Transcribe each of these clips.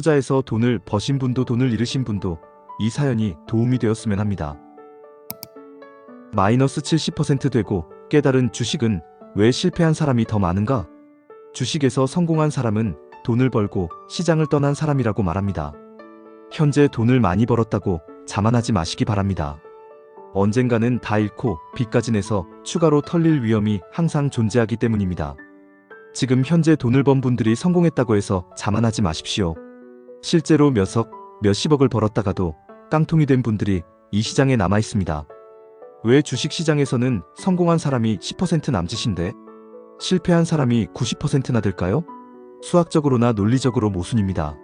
투자해서 돈을 버신 분도 돈을 잃으신 분도 이 사연이 도움이 되었으면 합니다. 마이너스 70% 되고 깨달은 주식은 왜 실패한 사람이 더 많은가? 주식에서 성공한 사람은 돈을 벌고 시장을 떠난 사람이라고 말합니다. 현재 돈을 많이 벌었다고 자만하지 마시기 바랍니다. 언젠가는 다 잃고 빚까지 내서 추가로 털릴 위험이 항상 존재하기 때문입니다. 지금 현재 돈을 번 분들이 성공했다고 해서 자만하지 마십시오. 실제로 몇십억을 벌었다가도 깡통이 된 분들이 이 시장에 남아 있습니다. 왜 주식시장에서는 성공한 사람이 10% 남짓인데 실패한 사람이 90%나 될까요? 수학적으로나 논리적으로 모순입니다.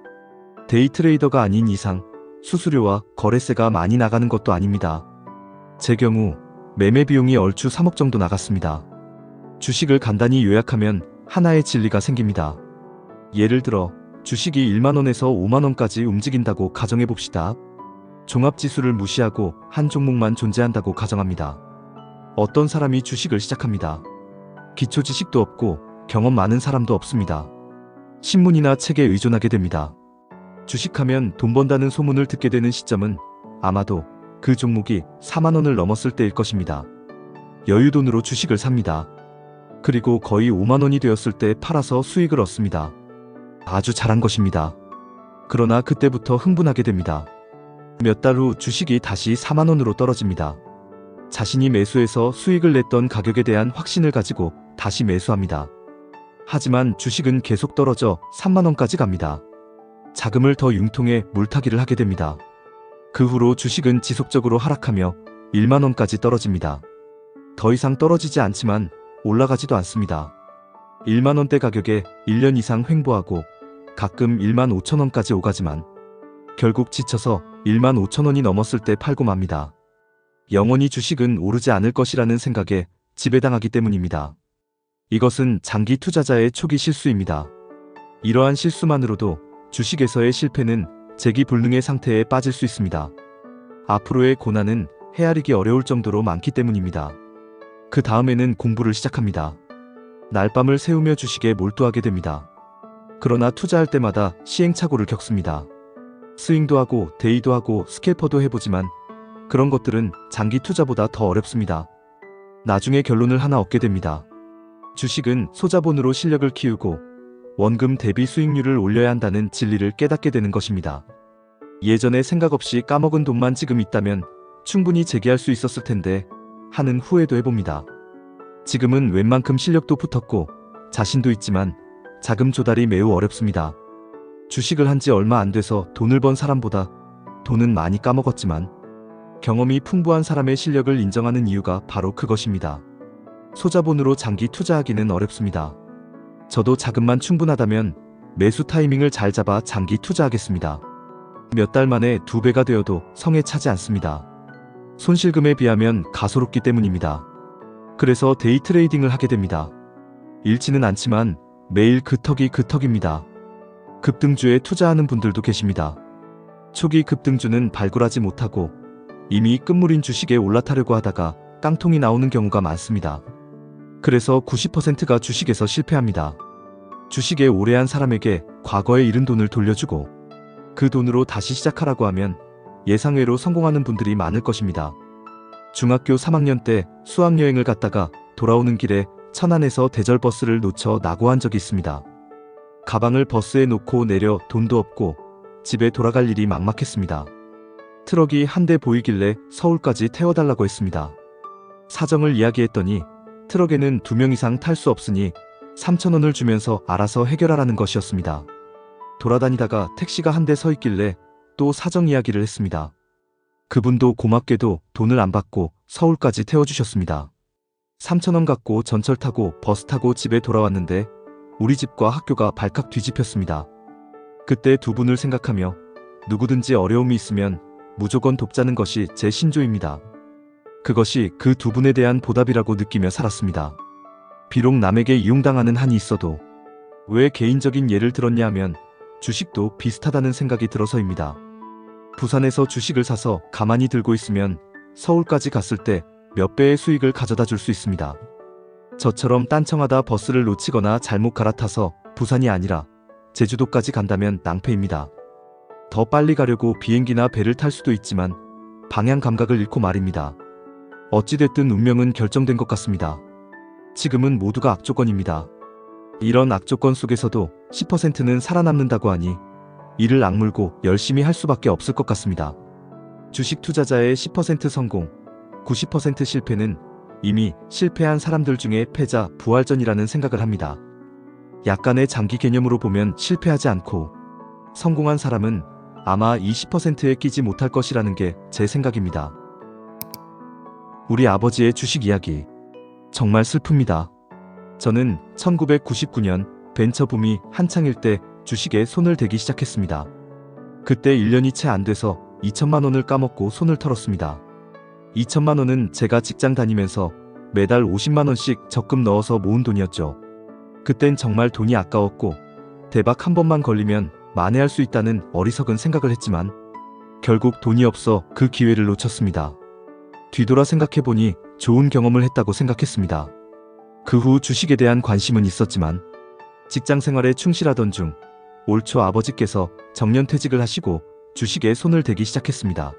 데이트레이더가 아닌 이상 수수료와 거래세가 많이 나가는 것도 아닙니다. 제 경우 매매 비용이 얼추 3억 정도 나갔습니다. 주식을 간단히 요약하면 하나의 진리가 생깁니다. 예를 들어 주식이 1만원에서 5만원까지 움직인다고 가정해봅시다. 종합지수를 무시하고 한 종목만 존재한다고 가정합니다. 어떤 사람이 주식을 시작합니다. 기초 지식도 없고 경험 많은 사람도 없습니다. 신문이나 책에 의존하게 됩니다. 주식하면 돈 번다는 소문을 듣게 되는 시점은 아마도 그 종목이 4만원을 넘었을 때일 것입니다. 여유돈으로 주식을 삽니다. 그리고 거의 5만원이 되었을 때 팔아서 수익을 얻습니다. 아주 잘한 것입니다. 그러나 그때부터 흥분하게 됩니다. 몇 달 후 주식이 다시 4만원으로 떨어집니다. 자신이 매수해서 수익을 냈던 가격에 대한 확신을 가지고 다시 매수합니다. 하지만 주식은 계속 떨어져 3만원까지 갑니다. 자금을 더 융통해 물타기를 하게 됩니다. 그 후로 주식은 지속적으로 하락하며 1만원까지 떨어집니다. 더 이상 떨어지지 않지만 올라가지도 않습니다. 1만원대 가격에 1년 이상 횡보하고 가끔 1만 5천원까지 오가지만 결국 지쳐서 1만 5천원이 넘었을 때 팔고 맙니다. 영원히 주식은 오르지 않을 것이라는 생각에 지배당하기 때문입니다. 이것은 장기 투자자의 초기 실수입니다. 이러한 실수만으로도 주식에서의 실패는 재기불능의 상태에 빠질 수 있습니다. 앞으로의 고난은 헤아리기 어려울 정도로 많기 때문입니다. 그 다음에는 공부를 시작합니다. 날밤을 새우며 주식에 몰두하게 됩니다. 그러나 투자할 때마다 시행착오를 겪습니다. 스윙도 하고 데이도 하고 스캘퍼도 해보지만 그런 것들은 장기 투자보다 더 어렵습니다. 나중에 결론을 하나 얻게 됩니다. 주식은 소자본으로 실력을 키우고 원금 대비 수익률을 올려야 한다는 진리를 깨닫게 되는 것입니다. 예전에 생각 없이 까먹은 돈만 지금 있다면 충분히 재기할 수 있었을 텐데 하는 후회도 해봅니다. 지금은 웬만큼 실력도 붙었고 자신도 있지만 자금 조달이 매우 어렵습니다. 주식을 한 지 얼마 안 돼서 돈을 번 사람보다 돈은 많이 까먹었지만 경험이 풍부한 사람의 실력을 인정하는 이유가 바로 그것입니다. 소자본으로 장기 투자하기는 어렵습니다. 저도 자금만 충분하다면 매수 타이밍을 잘 잡아 장기 투자하겠습니다. 몇 달 만에 2배가 되어도 성에 차지 않습니다. 손실금에 비하면 가소롭기 때문입니다. 그래서 데이 트레이딩을 하게 됩니다. 잃지는 않지만 매일 그 턱입니다. 급등주에 투자하는 분들도 계십니다. 초기 급등주는 발굴하지 못하고 이미 끝물인 주식에 올라타려고 하다가 깡통이 나오는 경우가 많습니다. 그래서 90%가 주식에서 실패합니다. 주식에 오래 한 사람에게 과거에 잃은 돈을 돌려주고 그 돈으로 다시 시작하라고 하면 예상외로 성공하는 분들이 많을 것입니다. 중학교 3학년 때 수학여행을 갔다가 돌아오는 길에 천안에서 대절버스를 놓쳐 낙오한 적이 있습니다. 가방을 버스에 놓고 내려 돈도 없고 집에 돌아갈 일이 막막했습니다. 트럭이 한 대 보이길래 서울까지 태워달라고 했습니다. 사정을 이야기했더니 트럭에는 2명 이상 탈 수 없으니 3,000원을 주면서 알아서 해결하라는 것이었습니다. 돌아다니다가 택시가 한 대 서 있길래 또 사정 이야기를 했습니다. 그분도 고맙게도 돈을 안 받고 서울까지 태워주셨습니다. 3,000원 갖고 전철 타고 버스 타고 집에 돌아왔는데 우리 집과 학교가 발칵 뒤집혔습니다. 그때 두 분을 생각하며 누구든지 어려움이 있으면 무조건 돕자는 것이 제 신조입니다. 그것이 그 두 분에 대한 보답이라고 느끼며 살았습니다. 비록 남에게 이용당하는 한이 있어도. 왜 개인적인 예를 들었냐 하면 주식도 비슷하다는 생각이 들어서입니다. 부산에서 주식을 사서 가만히 들고 있으면 서울까지 갔을 때 몇 배의 수익을 가져다 줄 수 있습니다. 저처럼 딴청하다 버스를 놓치거나 잘못 갈아타서 부산이 아니라 제주도까지 간다면 낭패입니다. 더 빨리 가려고 비행기나 배를 탈 수도 있지만 방향 감각을 잃고 말입니다. 어찌됐든 운명은 결정된 것 같습니다. 지금은 모두가 악조건입니다. 이런 악조건 속에서도 10%는 살아남는다고 하니 이를 악물고 열심히 할 수밖에 없을 것 같습니다. 주식 투자자의 10% 성공, 90% 실패는 이미 실패한 사람들 중에 패자 부활전이라는 생각을 합니다. 약간의 장기 개념으로 보면 실패하지 않고 성공한 사람은 아마 이 10%에 끼지 못할 것이라는 게 제 생각입니다. 우리 아버지의 주식 이야기. 정말 슬픕니다. 저는 1999년 벤처붐이 한창일 때 주식에 손을 대기 시작했습니다. 그때 1년이 채 안 돼서 2천만 원을 까먹고 손을 털었습니다. 2천만 원은 제가 직장 다니면서 매달 50만 원씩 적금 넣어서 모은 돈이었죠. 그땐 정말 돈이 아까웠고 대박 한 번만 걸리면 만회할 수 있다는 어리석은 생각을 했지만 결국 돈이 없어 그 기회를 놓쳤습니다. 뒤돌아 생각해보니 좋은 경험을 했다고 생각했습니다. 그 후 주식에 대한 관심은 있었지만 직장 생활에 충실하던 중 올 초 아버지께서 정년퇴직을 하시고 주식에 손을 대기 시작했습니다.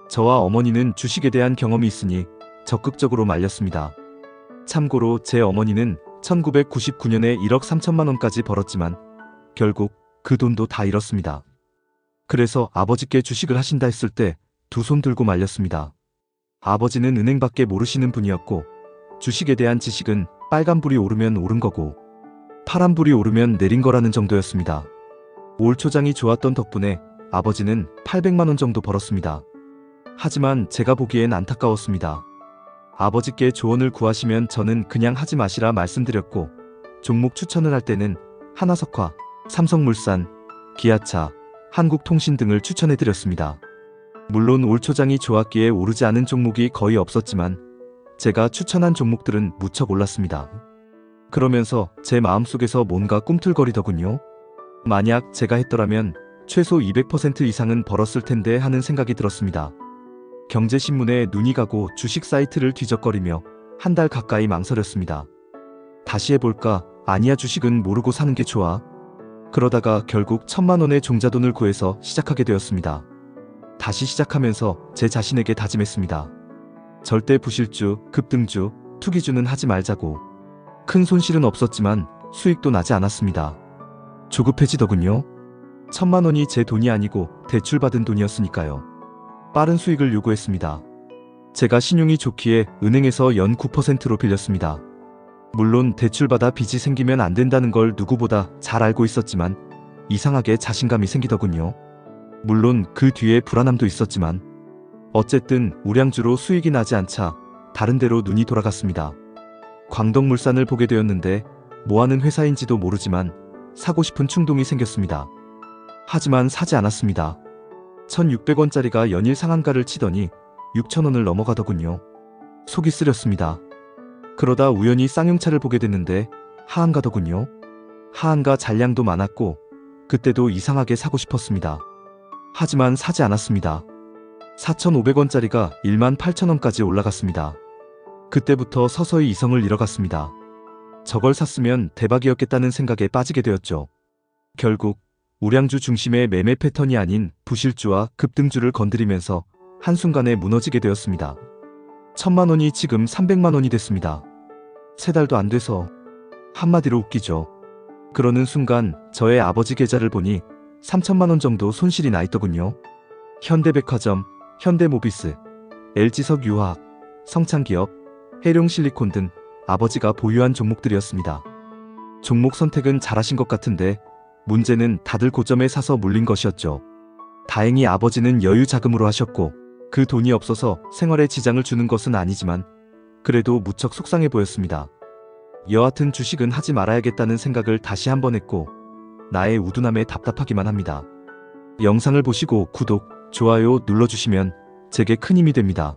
저와 어머니는 주식에 대한 경험이 있으니 적극적으로 말렸습니다. 참고로 제 어머니는 1999년에 1억 3천만 원까지 벌었지만 결국 그 돈도 다 잃었습니다. 그래서 아버지께 주식을 하신다 했을 때 두 손 들고 말렸습니다. 아버지는 은행밖에 모르시는 분이었고 주식에 대한 지식은 빨간불이 오르면 오른 거고 파란불이 오르면 내린 거라는 정도였습니다. 올 초장이 좋았던 덕분에 아버지는 800만 원 정도 벌었습니다. 하지만 제가 보기엔 안타까웠습니다. 아버지께 조언을 구하시면 저는 그냥 하지 마시라 말씀드렸고 종목 추천을 할 때는 하나석화, 삼성물산, 기아차, 한국통신 등을 추천해드렸습니다. 물론 올 초장이 좋았기에 오르지 않은 종목이 거의 없었지만 제가 추천한 종목들은 무척 올랐습니다. 그러면서 제 마음속에서 뭔가 꿈틀거리더군요. 만약 제가 했더라면 최소 200% 이상은 벌었을 텐데 하는 생각이 들었습니다. 경제신문에 눈이 가고 주식 사이트를 뒤적거리며 한 달 가까이 망설였습니다. 다시 해볼까? 아니야, 주식은 모르고 사는 게 좋아. 그러다가 결국 1,000만 원의 종잣돈을 구해서 시작하게 되었습니다. 다시 시작하면서 제 자신에게 다짐했습니다. 절대 부실주, 급등주, 투기주는 하지 말자고. 큰 손실은 없었지만 수익도 나지 않았습니다. 조급해지더군요. 1,000만 원이 제 돈이 아니고 대출받은 돈이었으니까요. 빠른 수익을 요구했습니다. 제가 신용이 좋기에 은행에서 연 9%로 빌렸습니다. 물론 대출받아 빚이 생기면 안 된다는 걸 누구보다 잘 알고 있었지만 이상하게 자신감이 생기더군요. 물론 그 뒤에 불안함도 있었지만 어쨌든 우량주로 수익이 나지 않자 다른 데로 눈이 돌아갔습니다. 광덕물산을 보게 되었는데 뭐하는 회사인지도 모르지만 사고 싶은 충동이 생겼습니다. 하지만 사지 않았습니다. 1,600원짜리가 연일 상한가를 치더니 6,000원을 넘어가더군요. 속이 쓰렸습니다. 그러다 우연히 쌍용차를 보게 됐는데 하한가더군요. 하한가 잔량도 많았고 그때도 이상하게 사고 싶었습니다. 하지만 사지 않았습니다. 4,500원짜리가 18,000원까지 올라갔습니다. 그때부터 서서히 이성을 잃어갔습니다. 저걸 샀으면 대박이었겠다는 생각에 빠지게 되었죠. 결국 우량주 중심의 매매 패턴이 아닌 부실주와 급등주를 건드리면서 한순간에 무너지게 되었습니다. 1,000만 원이 지금 300만 원이 됐습니다. 3달도 안 돼서. 한마디로 웃기죠. 그러는 순간 저의 아버지 계좌를 보니 3천만 원 정도 손실이 나 있더군요. 현대백화점, 현대모비스, LG석유화학, 성창기업, 해룡실리콘 등 아버지가 보유한 종목들이었습니다. 종목 선택은 잘하신 것 같은데 문제는 다들 고점에 사서 물린 것이었죠. 다행히 아버지는 여유 자금으로 하셨고 그 돈이 없어서 생활에 지장을 주는 것은 아니지만 그래도 무척 속상해 보였습니다. 여하튼 주식은 하지 말아야겠다는 생각을 다시 한번 했고 나의 우둔함에 답답하기만 합니다. 영상을 보시고 구독, 좋아요 눌러주시면 제게 큰 힘이 됩니다.